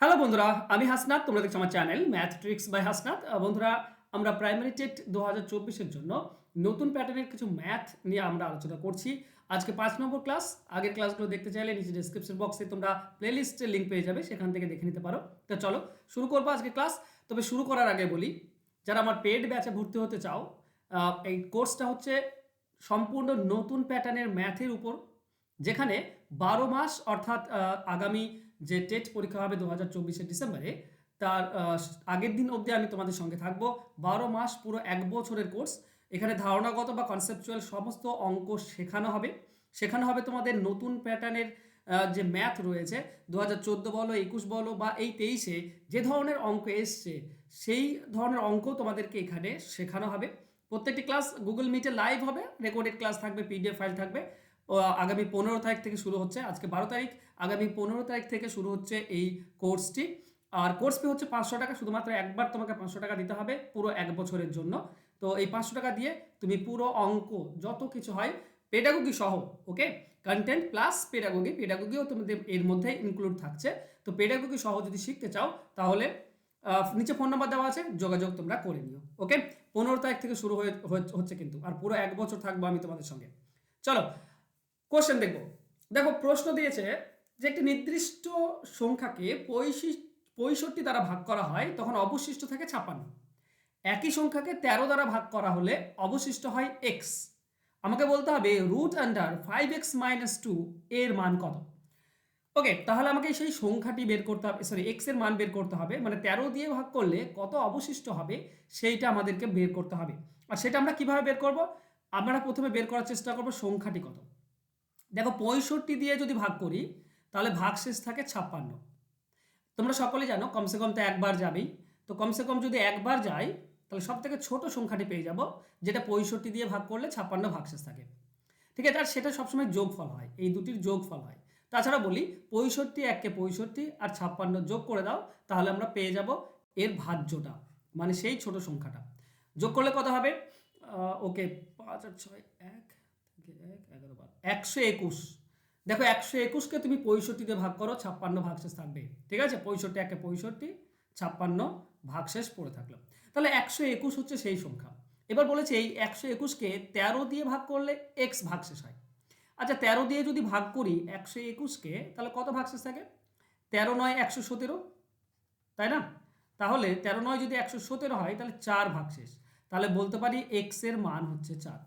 Hello বন্ধুরা, আমি হাসনাত। তোমরা দেখছো আমার channel math tricks by Hasnat. বন্ধুরা, আমরা প্রাইমারি টেট 2024-এর জন্য নতুন প্যাটার্নের কিছু ম্যাথ নিয়ে আমরা আলোচনা করছি। আজকে 5 নম্বর ক্লাস। আগের ক্লাসগুলো দেখতে চাইলে নিচে ডেসক্রিপশন বক্সে তোমরা প্লেলিস্টের লিঙ্ক পেয়ে যাবে, সেখান থেকে দেখে নিতে পারো। তো চলো শুরু করবো আজকে ক্লাস। তবে শুরু করার আগে বলি, যারা আমার পেড ব্যাচে ভর্তি হতে চাও, এই কোর্সটা হচ্ছে সম্পূর্ণ নতুন প্যাটার্নের ম্যাথের উপর, যেখানে 12 মাস অর্থাৎ আগামী যে টেট পরীক্ষা হবে 2024-এর ডিসেম্বরে, তার আগের দিন অবধি আমি তোমাদের সঙ্গে থাকবো। 12 মাস পুরো 1 বছরের কোর্স। এখানে ধারণাগত বা কনসেপচুয়াল সমস্ত অঙ্ক শেখানো হবে তোমাদের নতুন প্যাটার্নের যে ম্যাথ রয়েছে 2014 বলো, 21 বলো বা এই 23-এ যে ধরনের অঙ্ক এসছে, সেই ধরনের অঙ্ক তোমাদেরকে এখানে শেখানো হবে। প্রত্যেকটি ক্লাস গুগল মিটে লাইভ হবে, রেকর্ডেড ক্লাস থাকবে, পিডিএফ ফাইল থাকবে। আগামী 15 তারিখ থেকে শুরু হচ্ছে, আজকে 12 তারিখ, আগামী 15 তারিখ থেকে শুরু হচ্ছে এই কোর্সটি। আর কোর্স ফি হচ্ছে 500 টাকা, শুধুমাত্র একবার তোমাকে 500 টাকা দিতে হবে পুরো 1 বছরের জন্য। তো এই 500 টাকা দিয়ে তুমি পুরো অঙ্ক যত কিছু হয় পেডাগোগি সহ, ওকে, কন্টেন্ট প্লাস পেডাগোগিও তোমাদের এর মধ্যে ইনক্লুড থাকছে। তো পেডাগোগি সহ যদি শিখতে চাও তাহলে নিচে ফোন নাম্বার দেওয়া আছে, যোগাযোগ তোমরা করে নিও, ওকে। 15 তারিখ থেকে শুরু হচ্ছে কিন্তু, আর পুরো 1 বছর থাকবো আমি তোমাদের সঙ্গে। চলো কোশ্চেন দেখো। দেখো প্রশ্ন দিয়েছে যে একটি নির্দিষ্ট সংখ্যাকে 65 দ্বারা ভাগ করা হয়, তখন অবশিষ্ট থাকে 56। একই সংখ্যাকে 13 দ্বারা ভাগ করা হলে অবশিষ্ট হয় এক্স। আমাকে বলতে হবে √5x-2 এর মান কত। ওকে, তাহলে আমাকে সেই সংখ্যাটি বের করতে হবে, সরি, এক্স এর মান বের করতে হবে। মানে 13 দিয়ে ভাগ করলে কত অবশিষ্ট হবে সেইটা আমাদেরকে বের করতে হবে। আর সেটা আমরা কিভাবে বের করব? আমরা প্রথমে বের করার চেষ্টা করব সংখ্যাটি কত। দেখো 65 দিয়ে যদি ভাগ করি তাহলে ভাগশেষ থাকে 56। তোমরা সকলেই জানো কমসে কম তো একবার যাবেই। তো কমসে কম যদি একবার যাই তাহলে সব থেকে ছোট সংখ্যাটি পেয়ে যাব, যেটা 65 দিয়ে ভাগ করলে 56 ভাগশেষ থাকে। ঠিক আছে, আর সেটা সবসময় যোগফল হয়, এই দুটির যোগফল হয়। তাছাড়া বলি 65 এককে 65 আর 56 যোগ করে দাও, তাহলে আমরা পেয়ে যাব এর ভাজ্যটা, মানে সেই ছোট সংখ্যাটা। যোগ করলে কত হবে? ওকে, 5 আর 6 1 থেকে 1 11 121। দেখো 121কে তুমি 65 দিয়ে ভাগ করো, 56 ভাগশেষ থাকবে। ঠিক আছে, 65 একে 65, 56 ভাগশেষ পড়ে থাকলো। তাহলে 121 হচ্ছে সেই সংখ্যা। এবার বলেছে এই 121কে 13 দিয়ে ভাগ করলে এক্স ভাগশেষ হয়। আচ্ছা, 13 দিয়ে যদি ভাগ করি 121কে, তাহলে কত ভাগশেষ থাকে? 13 9 117, তাই না? তাহলে 13 9 যদি 117 হয় তাহলে 4 ভাগশেষ। তাহলে বলতে পারি এক্স এর মান হচ্ছে 4।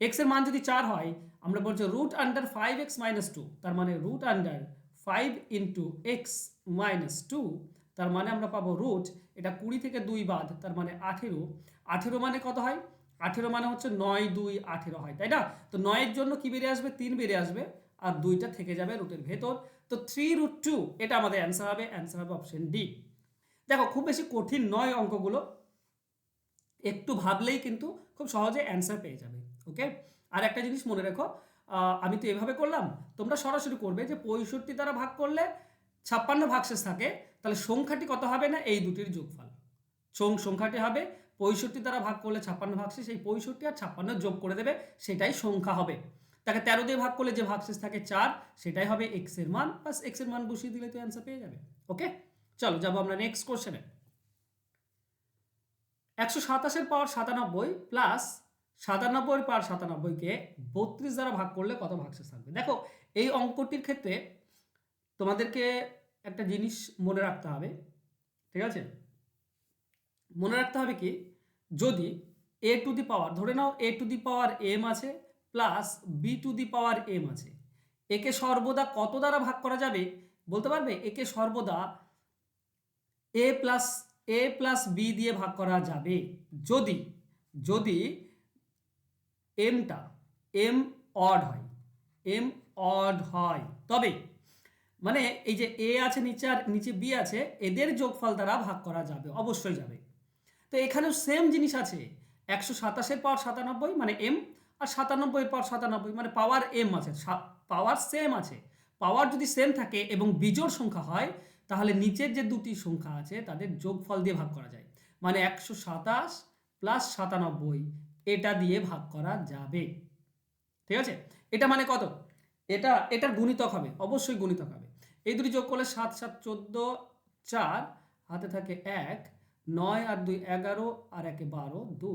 এক্স এর মান যদি 4 হয়, আমরা বলছি √5x-2, তার মানে √5x-2, তার মানে আমরা পাবো রুট, এটা 20 থেকে 2 বাদ, তার মানে 18। 18 মানে কত হয়? 18 মানে হচ্ছে 9 2 18 হয়, তাই না? তো 9 এর জন্য কি বেরিয়ে আসবে? 3 বেরিয়ে আসবে, আর 2টা থেকে যাবে রুটের ভেতর। তো 3√2 এটা আমাদের অ্যান্সার হবে। অ্যান্সার হবে অপশন ডি। দেখো খুব বেশি কঠিন নয় অঙ্কগুলো, একটু ভাবলেই কিন্তু খুব সহজে অ্যান্সার পেয়ে যাবে, ওকে। আর একটা জিনিস মনে রেখো, আমি তো এভাবে করলাম, তোমরা সরাসরি করবে যে 65 দ্বারা ভাগ করলে 56 ভাগশেষ থাকে, তাহলে সংখ্যাটি কত হবে? না এই দুটির যোগফল সংখ্যাটি হবে 65 দ্বারা ভাগ করলে 56 ভাগশেষ, এই 65 আর 56 যোগ করে দেবে, সেটাই সংখ্যা হবে। তাকে 13 দিয়ে ভাগ করলে যে ভাগশেষ থাকে 4, সেটাই হবে এক্স এর মান। বাস এক্স এর মান বসিয়ে দিলে তো অ্যান্সার পেয়ে যাবে, ওকে। চলো যাবো আমরা নেক্সট কোশ্চেনে। 127 পাওয়ার 97 প্লাস 97 পাওয়ার 97কে 32 দ্বারা ভাগ করলে কত ভাগশেষ থাকবে? দেখো এই অঙ্কটির ক্ষেত্রে তোমাদেরকে একটা জিনিস মনে রাখতে হবে, ঠিক আছে? মনে রাখতে হবে কি, যদি এ টু দি পাওয়ার, ধরে নাও a to the power m আছে plus b to the power m আছে, একে সর্বদা কত দ্বারা ভাগ করা যাবে বলতে পারবে? একে সর্বদা এ প্লাস বি দিয়ে ভাগ করা যাবে যদি যদি এমটা এম অড হয়, এম অড হয় তবে, মানে এই যে এ আছে নিচে আর নিচে বি আছে, এদের যোগফল দ্বারা ভাগ করা যাবে, অবশ্যই যাবে। তো এখানেও সেম জিনিস আছে, 127 পাওয়ার 97 মানে এম, আর 97 পাওয়ার 97 মানে পাওয়ার এম আছে, পাওয়ার সেম আছে। পাওয়ার যদি সেম থাকে এবং বিজোড় সংখ্যা হয়, তাহলে নিচের যে দুটি সংখ্যা আছে তাদের যোগফল দিয়ে ভাগ করা যায়, মানে 127 প্লাস 97 এটা দিয়ে ভাগ করা যাবে। ঠিক আছে, এটা মানে কত? এটার গুণিতক হবে, অবশ্যই গুণিতক হবে। এই দুটি যোগ করলে 7 7 14, 4, হাতে থাকে 1, 9 আর 2 11, আর 1 12, 2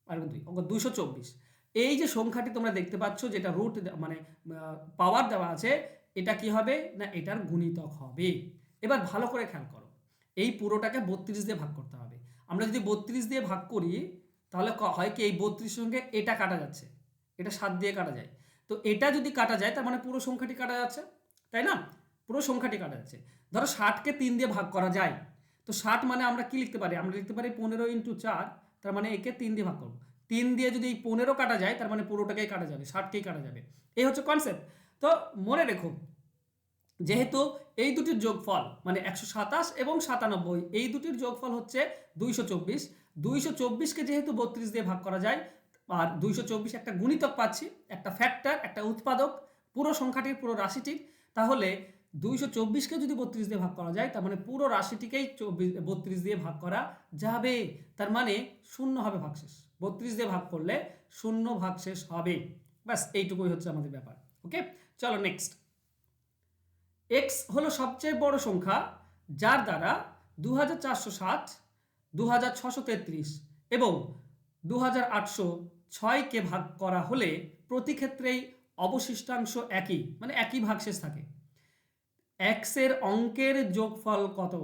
আর 2 অঙ্ক 224। এই যে সংখ্যাটি তোমরা দেখতে পাচ্ছ, যেটা রুট মানে পাওয়ার দেওয়া আছে, এটা কি হবে না এটার গুণিতক হবে। এবার ভালো করে খেয়াল করো, এই পুরোটাকে 32 দিয়ে ভাগ করতে হবে। আমরা যদি 32 দিয়ে ভাগ করি তাহলে হয় কি, এই 32 সঙ্গে এটা কাটা যাচ্ছে, এটা 7 দিয়ে কাটা যায়, তো এটা যদি কাটা যায় তার মানে পুরো সংখ্যাটি কাটা যাচ্ছে, তাই না? পুরো সংখ্যাটি কাটা যাচ্ছে। ধরো 60কে 3 দিয়ে ভাগ করা যায়, তো 60 মানে আমরা কি লিখতে পারি, আমরা লিখতে পারি 15 × 4, তার মানে একে 3 দিয়ে ভাগ করবো। 3 দিয়ে যদি এই 15 কাটা যায় তার মানে পুরোটাকেই কাটা যাবে, 60কেই কাটা যাবে। এই হচ্ছে কনসেপ্ট। তো মনে রেখো, যেহেতু এই দুটির যোগফল মানে 127 এবং 97, এই দুটির যোগফল হচ্ছে 224। 224কে যেহেতু 32 দিয়ে ভাগ করা যায়, আর 224 একটা গুণিতক পাচ্ছি, একটা ফ্যাক্টর, একটা উৎপাদক পুরো সংখ্যাটির, পুরো রাশিটির, তাহলে 224কে যদি 32 দিয়ে ভাগ করা যায় তার মানে পুরো রাশিটিকেই 32 দিয়ে ভাগ করা যাবে। তার মানে 0 হবে ভাগশেষ, 32 দিয়ে ভাগ করলে 0 ভাগশেষ হবে। ব্যাস এইটুকুই হচ্ছে আমাদের ব্যাপার। ওকে, চলো নেক্সট। এক্স হলো সবচেয়ে বড় সংখ্যা যার দ্বারা 2460, 2633 এবং 2806কে ভাগ করা হলে প্রতি ক্ষেত্রেই অবশিষ্টাংশ একই, মানে একই ভাগশেষ থাকে। এক্স এর অঙ্কের যোগফল কত?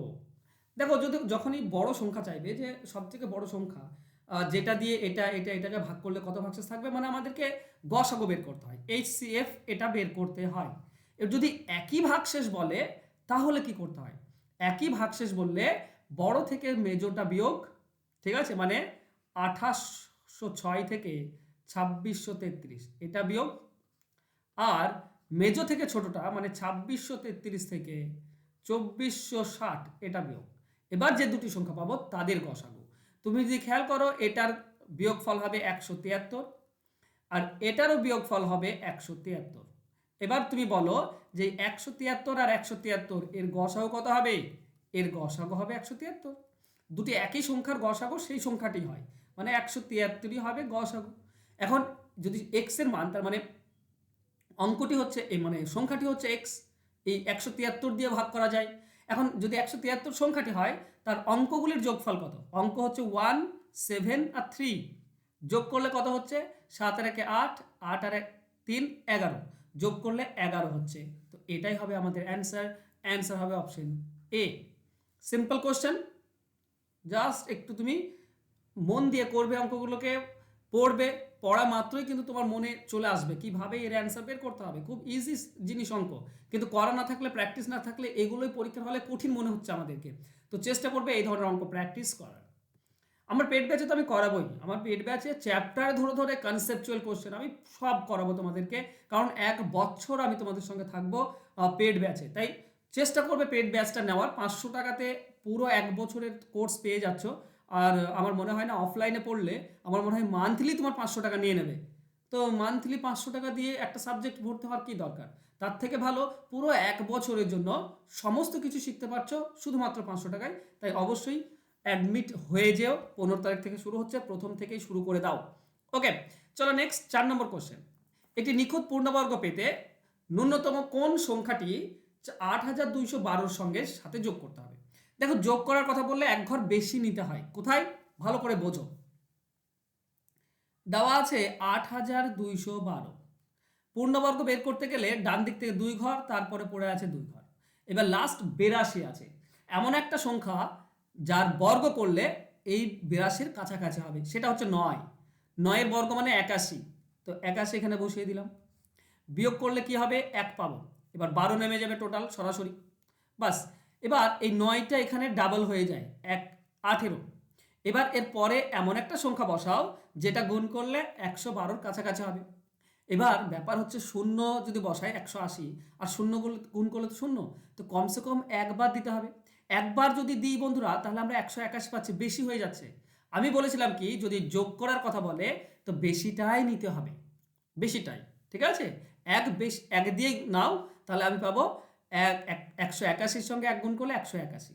দেখো, যদি যখনই বড় সংখ্যা চাইবে, যে সবথেকে বড় সংখ্যা যেটা দিয়ে এটাকে ভাগ করলে কত ভাগশেষ থাকবে, মানে আমাদেরকে গসাগু বের করতে হয়, HCF এটা বের করতে হয়। যদি একই ভাগশেষ বলে তাহলে কি করতে হয়? একই ভাগশেষ বললে বড় থেকে মেজোটা বিয়োগ, ঠিক আছে, মানে 2806 থেকে 2633 এটা বিয়োগ, আর মেজো থেকে ছোটটা মানে 2633 থেকে 2460 এটা বিয়োগ। এবার যে দুটি সংখ্যা পাবো তাদের গসাগু। তুমি যদি খেয়াল করো, এটার বিয়োগফল হবে 173, আর এটারও বিয়োগফল হবে 173। এবার তুমি বলো যে 173 আর 173 এর গসাগু কত হবে? এর গসাগু হবে 173। দুটি একই সংখ্যার গসাগু সেই সংখ্যাটি হয়, মানে 173ই হবে গসাগু। এখন যদি এক্স এর মান, তার মানে অঙ্কটি হচ্ছে এই, মানে সংখ্যাটি হচ্ছে এক্স, এই 173 দিয়ে ভাগ করা যায়। এখন যদি 173 সংখ্যাটি হয়, তার অঙ্কগুলির যোগফল কত? অঙ্ক হচ্ছে 1, 7 আর 3, যোগ করলে কত হচ্ছে? 7 আর 1 8, 8 আর 3 11, যোগ করলে 11 হচ্ছে। তো এটাই হবে আমাদের অ্যান্সার। অ্যান্সার হবে option A. Simple question, just একটু তুমি মন দিয়ে করবে, অঙ্কগুলোকে পড়বে, পড়া মাত্রই কিন্তু তোমার মনে চলে আসবে কিভাবে এর অ্যান্সার বের করতে হবে। খুব ইজি জিনিস অঙ্ক, কিন্তু করা না থাকলে, প্র্যাকটিস না থাকলে এগুলোই পরীক্ষার হলে কঠিন মনে হচ্ছে আমাদেরকে। তো চেষ্টা করবে এই ধরনের অঙ্ক প্র্যাকটিস করার। আমার পেড ব্যাচে তো আমি করাবোই, আমার পেড ব্যাচে চ্যাপ্টার ধরে ধরে কনসেপচুয়াল কোশ্চেন আমি সব করাবো তোমাদেরকে, কারণ 1 বছর আমি তোমাদের সঙ্গে থাকবো পেড ব্যাচে। তাই চেষ্টা করবে পেড ব্যাচটা নেওয়ার। 500 টাকাতে পুরো 1 বছরের কোর্স পেয়ে যাচ্ছ। আর আমার মনে হয় না অফলাইনে পড়লে, আমার মনে হয় মান্থলি তোমার 500 টাকা নিয়ে নেবে। তো মান্থলি 500 টাকা দিয়ে একটা সাবজেক্ট ভর্তি হওয়ার কী দরকার? তার থেকে ভালো পুরো 1 বছরের জন্য সমস্ত কিছু শিখতে পারছো শুধুমাত্র 500 টাকায়। তাই অবশ্যই অ্যাডমিট হয়ে যেও। 15 তারিখ থেকে শুরু হচ্ছে, প্রথম থেকেই শুরু করে দাও। ওকে, চলো নেক্সট 4 নম্বর কোশ্চেন। একটি নিখুঁত পূর্ণবর্গ পেতে ন্যূনতম কোন সংখ্যাটি 8212 সঙ্গে সাথে যোগ করতে হবে? দেখো, যোগ করার কথা বললে এক ঘর বেশি নিতে হয়। কোথায়? ভালো করে বোঝো। দেওয়া আছে 8212, পূর্ণবর্গ বের করতে গেলে ডান দিক থেকে 2 ঘর, তারপরে পড়ে আছে 2 ঘর, এবার লাস্ট 82 আছে। এমন একটা সংখ্যা যার বর্গ করলে এই 82-র কাছাকাছি হবে, সেটা হচ্ছে 9। 9-এর বর্গ মানে 81, তো 81 এখানে বসিয়ে দিলাম। বিয়োগ করলে কি হবে? 1 পাবো। এবার 12 নেমে যাবে টোটাল সরাসরি, বাস। এবার এই 9টা এখানে ডাবল হয়ে যায়, 1 18। এবার এর পরে এমন একটা সংখ্যা বসাও যেটা গুণ করলে 112-র কাছাকাছি হবে। এবার ব্যাপার হচ্ছে, শূন্য যদি বসাই 180, আর শূন্য গুণ করলে তো শূন্য, তো কমসে কম একবার দিতে হবে। একবার যদি দিই বন্ধুরা, তাহলে আমরা 181 পাচ্ছি, বেশি হয়ে যাচ্ছে। আমি বলেছিলাম কি, যদি যোগ করার কথা বলে তো বেশিটাই নিতে হবে, বেশিটাই, ঠিক আছে? এক দিয়ে নাও, তাহলে আমি পাবো 181-র সঙ্গে 1 গুণ করলে 181,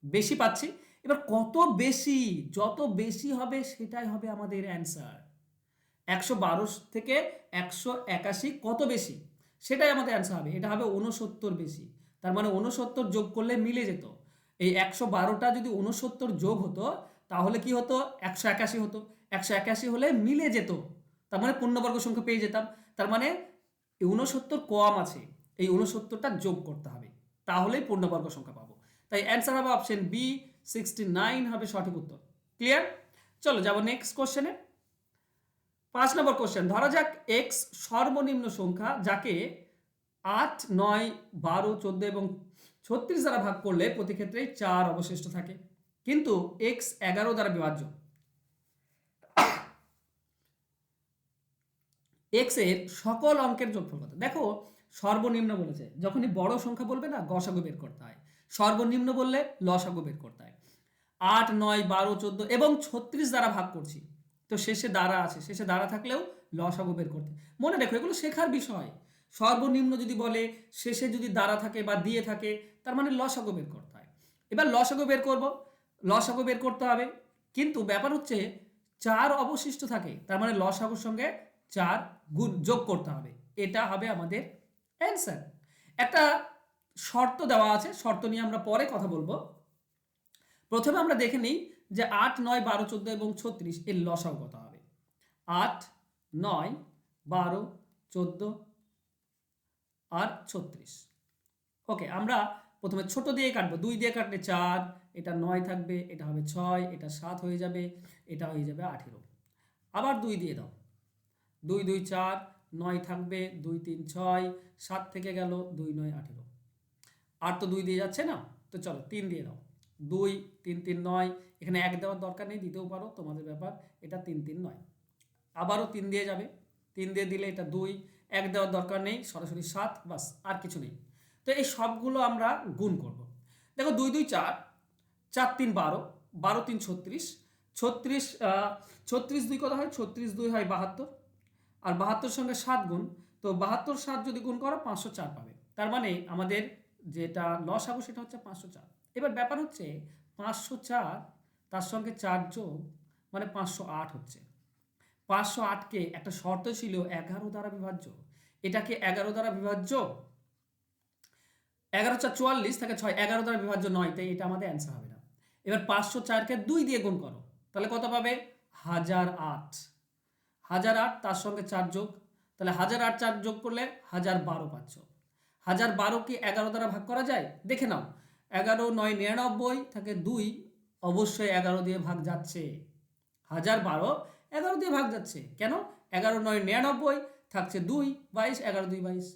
বেশি পাচ্ছি। এবার কত বেশি, যত বেশি হবে সেটাই হবে আমাদের অ্যান্সার। 112 থেকে 181 কত বেশি, সেটাই আমাদের অ্যান্সার হবে। এটা হবে 69 বেশি, তার মানে 69 যোগ করলে মিলে যেত। এই 112টা যদি 69 যোগ হতো তাহলে কি হতো, 181 হতো। 181 হলে মিলে যেত, তার মানে পূর্ণবর্গ সংখ্যা পেয়ে যেতাম। তার মানে 69 কম আছে, এই 69টা যোগ করতে হবে, তাহলেই পূর্ণবর্গ সংখ্যা পাবো। তাই অ্যান্সার হবে অপশন বি, 69 হবে সঠিক উত্তর। ক্লিয়ার? চলো যাবো নেক্সট কোশ্চেনে। 5 নম্বর কোশ্চেন, ধরা যাক এক্স সর্বনিম্ন সংখ্যা যাকে 8, 9, 12, 14 এবং 36 দ্বারা ভাগ করলে প্রতি ক্ষেত্রেই 4 অবশিষ্ট থাকে, কিন্তু এক্স 11 দ্বারা বিভাজ্য। এক্স এর সকল অঙ্কের যোগফল কত? দেখো সর্বনিম্ন বলেছে, যখনই বড় সংখ্যা বলবে না গসাগু বের করতে হয়, সর্বনিম্ন বললে লসাগু বের করতে হয়। 8, 9, 12, 14 এবং 36 দ্বারা ভাগ করছি, তো শেষে দ্বারা আছে, শেষে দ্বারা থাকলেও লসাগু বের করতে। মনে রেখো এগুলো শেখার বিষয়। সর্বনিম্ন যদি বলে, শেষে যদি দ্বারা থাকে বা দিয়ে থাকে, তার মানে লসাগু বের করতে হয়। এবার লসাগু বের করব, লসাগু বের করতে হবে, কিন্তু ব্যাপার হচ্ছে 4 অবশিষ্ট থাকে, তার মানে লসাগুর সঙ্গে 4 গুণ যোগ করতে হবে, এটা হবে আমাদের অ্যান্সার। একটা শর্ত দেওয়া আছে, শর্ত নিয়ে আমরা পরে কথা বলবো। প্রথমে আমরা দেখে নিই যে 8, 9, 12, 14 এবং 36 এর লসাগু কত হবে। 8, 9, 12, 14 আর 36। ওকে, আমরা প্রথমে ছোট দিয়ে কাটবো, 2 দিয়ে কাটলে 4, এটা 9 থাকবে, এটা হবে 6, এটা 7 হয়ে যাবে, এটা হয়ে যাবে 18। আবার 2 দিয়ে দাও, 2, 2, 4, 9 থাকবে, 2, 3, 6, 7 থেকে গেল, 2, 9, 18। আর তো 2 দিয়ে যাচ্ছে না, তো চলো 3 দিয়ে দাও, 2, 3, 3, 9, এখানে 1 দেওয়ার দরকার নেই, দিতেও পারো, তোমাদের ব্যাপার। এটা 3, 3, 9, আবারও 3 দিয়ে যাবে, 3 দিয়ে দিলে এটা 2, 1 দেওয়ার দরকার নেই, সরাসরি 7, বাস আর কিছু নেই। তো এই সবগুলো আমরা গুণ করব। দেখো 2, 2, 4, 4, 3, 12, 12, 3, 36, 36, 36 2 কত হয়, 36 2 হয় 72, আর 72 সঙ্গে 7 গুণ, তো 72 7 যদি গুণ করো 504 পাবে। তার মানে আমাদের যেটা লসাগু সেটা হচ্ছে 504। এবার ব্যাপার হচ্ছে 504 তার সঙ্গে 4 যোগ মানে 508 হচ্ছে। 508কে একটা শর্ত ছিল 11 দ্বারা বিভাজ্য, এটাকে 11 দ্বারা বিভাজ্য, 11 4 44 থেকে 6, 11 দ্বারা বিভাজ্য 9, তাই এটা আমাদের অ্যান্সার হবে না। এবার 504কে 2 দিয়ে গুণ করো, তাহলে কত পাবে, 1008। 1008 তার সঙ্গে 4 যোগ, তাহলে 1008 4 যোগ করলে 1012 পাচ্ছ। 1012 কি 11 দ্বারা ভাগ করা যায়? দেখে নাও, 11 9 99 থাকে 2, অবশ্যই 11 দিয়ে ভাগ যাচ্ছে। 1012 11 দিয়ে ভাগ যাচ্ছে কেন, 11 9 99 থাকছে 2, 22, 11 2 22,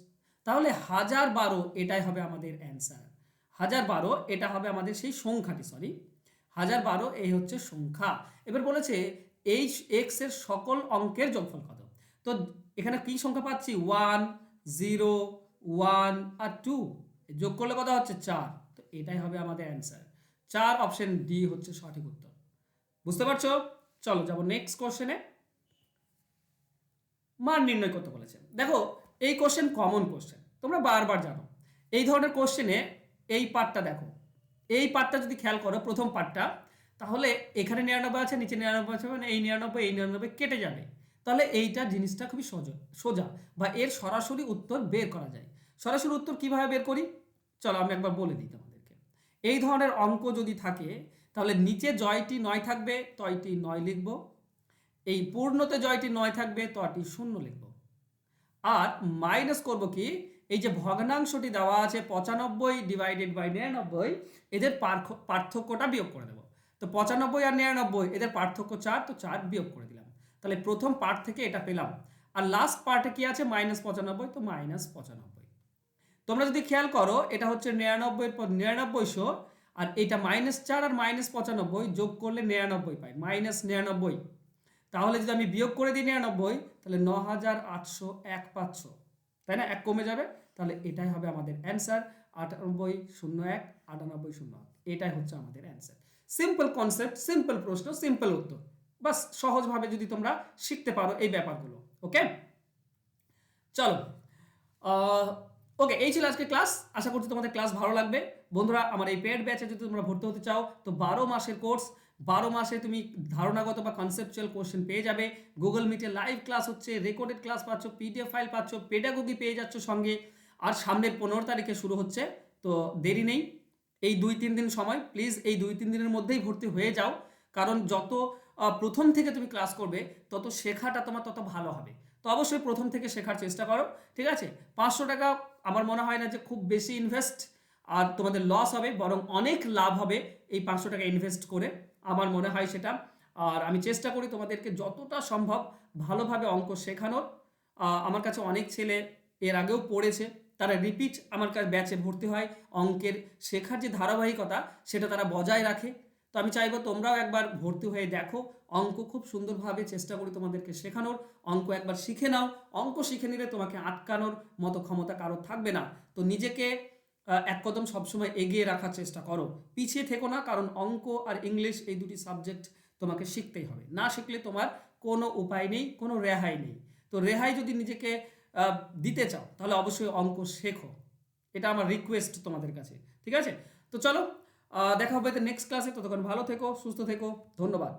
তাহলে 1012 এটাই হবে আমাদের অ্যান্সার। 1012 এটা হবে আমাদের সেই সংখ্যাটি, সরি 1012 এই হচ্ছে সংখ্যা। এবার বলেছে এই এক্স এর সকল অঙ্কের যোগফল কত। তো এখানে কি সংখ্যা পাচ্ছি, 1, 0, 1 আর 2, যোগ করলে কত হচ্ছে 4, তো এটাই হবে আমাদের অ্যান্সার। 4, অপশন ডি হচ্ছে সঠিক উত্তর। বুঝতে পারছো? চলো যাবো নেক্সট কোশ্চেনে। মান নির্ণয় করতে বলেছে। দেখো এই কোশ্চেন কমন কোশ্চেন, তোমরা বারবার জানো এই ধরনের কোশ্চেনে। এই পার্টটা দেখো, এই পার্টটা যদি খেয়াল করো, প্রথম পার্টটা, তাহলে এখানে 99 আছে, নিচে 99 আছে, মানে এই 99 এই 99 কেটে যাবে, তাহলে এইটা জিনিসটা খুবই সোজা, বা এর সরাসরি উত্তর বের করা যায়। সরাসরি উত্তর কিভাবে বের করি, চলো আমি একবার বলে দিই তোমাদেরকে। এই ধরনের অঙ্ক যদি থাকে, তাহলে নিচে জয়টি 9 থাকবে, তয়টি 9 লিখব, এই পূর্ণতে জয়টি 9 থাকবে, তয়টি 0 লিখব। আর মাইনাস করব কি, এই যে ভগ্নাংশটি দেওয়া আছে 95 ডিভাইডেড বাই 99, এদের পার্থক্যটা বিয়োগ করে দেবো। তো 95 আর 99 এদের পার্থক্য 4, তো 4 বিয়োগ করে দিলাম, তাহলে প্রথম পার্ট থেকে এটা পেলাম। আর লাস্ট পার্টে কি আছে, -95, তো -95। তোমরা যদি খেয়াল করো, এটা হচ্ছে 99 এর পর 9900, আর এটা -4 আর -95 যোগ করলে 99 পাই, -99। তাহলে যদি আমি বিয়োগ করে দিই 99, তাহলে 9801 পাচ্ছ, তাই না, 1 কমে যাবে, তাহলে এটাই হবে আমাদের অ্যান্সার। 9801 9801, এটাই হচ্ছে আমাদের অ্যান্সার। সিম্পল কনসেপ্ট, সিম্পল প্রশ্ন, সিম্পল উত্তর, বাস সহজভাবে যদি তোমরা শিখতে পারো এই ব্যাপারগুলো। ওকে, চলো ওকে, এই ছিল আজকে ক্লাস। আশা করছি তোমাদের ক্লাস ভালো লাগবে। বন্ধুরা, আমার এই পেড ব্যাচে যদি তোমরা ভর্তি হতে চাও, তো 12 মাসের কোর্স, 12 মাসে তুমি ধারণাগত বা কনসেপচুয়াল কোশ্চেন পেয়ে যাবে। গুগল মিটে লাইভ ক্লাস হচ্ছে, রেকর্ডেড ক্লাস পাচ্ছ, পিডিএফ ফাইল পাচ্ছ, পেডাগোগি পেয়ে যাচ্ছ সঙ্গে। আর সামনের 15 তারিখে শুরু হচ্ছে, তো দেরি নেই, এই 2-3 দিন সময়, প্লিজ এই 2-3 দিনের মধ্যেই ভর্তি হয়ে যাও, কারণ যত প্রথম থেকে তুমি ক্লাস করবে তত শেখাটা তোমার তত ভালো হবে। তো অবশ্যই প্রথম থেকে শেখার চেষ্টা করো, ঠিক আছে? 500 টাকা আমার মনে হয় না যে খুব বেশি ইনভেস্ট আর তোমাদের লস হবে, বরং অনেক লাভ হবে এই 500 টাকা ইনভেস্ট করে, আমার মনে হয় সেটা। আর আমি চেষ্টা করি তোমাদেরকে যতটা সম্ভব ভালোভাবে অঙ্ক শেখানোর। আমার কাছে অনেক ছেলে এর আগেও পড়েছে, তারা রিপিট আমার কাছে ব্যাচে ভর্তি হয়, অঙ্কের শেখার যে ধারাবাহিকতা সেটা তারা বজায় রাখে। তো আমি চাইবো তোমরাও একবার ভর্তি হয়ে দেখো, অঙ্ক খুব সুন্দরভাবে চেষ্টা করি তোমাদেরকে শেখানোর। অঙ্ক একবার শিখে নাও, অঙ্ক শিখে নিলে তোমাকে আটকানোর মতো ক্ষমতা কারোর থাকবে না। তো নিজেকে এক কদম সবসময় এগিয়ে রাখার চেষ্টা করো, পিছিয়ে থেকো না, কারণ অঙ্ক আর ইংলিশ এই দুটি সাবজেক্ট তোমাকে শিখতেই হবে, না শিখলে তোমার কোনো উপায় নেই, কোনো রেহাই নেই। তো রেহাই যদি নিজেকে দিতে চাও তাহলে অবশ্যই অঙ্ক শেখো, এটা আমার রিকোয়েস্ট তোমাদের কাছে, ঠিক আছে? তো চলো দেখা হবে নেক্সট ক্লাসে, ততক্ষণ ভালো থেকো, সুস্থ থেকো, ধন্যবাদ।